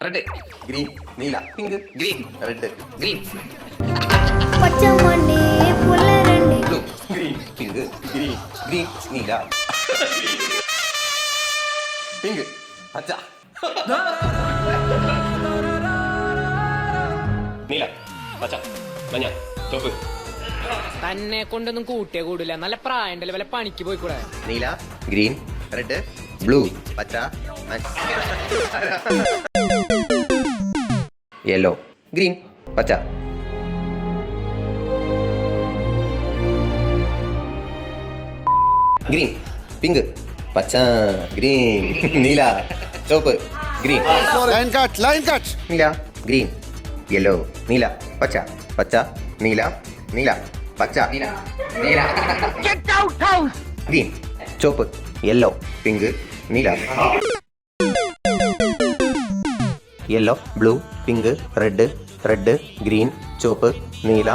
Red green നീല pink green red green പച്ചമണ്ണി പുലരണ്ടി blue green pink green green നീല പിങ്ക് പച്ച നീല പച്ച മഞ്ഞ ചുവപ്പ് തന്നെ കൊണ്ടൊന്നും കൂട്ടിയേ കൂടില്ല. നല്ല പ്രായണ്ടല്ലേ, വല്ല പണിക്ക് പോയിക്കൂടെ? നീല ഗ്രീൻ റെഡ് ബ്ലൂ പച്ച യെല്ലോ ഗ്രീൻ പച്ച ഗ്രീൻ പിങ്ക് പച്ച ഗ്രീൻ നീല ചുവപ്പ് ഗ്രീൻ Line cut. നീല ഗ്രീൻ യെല്ലോ നീല പച്ച പച്ച നീല നീല പച്ച ഗ്രീൻ ചുവപ്പ് യെല്ലോ പിങ്ക് നീല yellow blue pink red red green ചുവപ്പ് നീല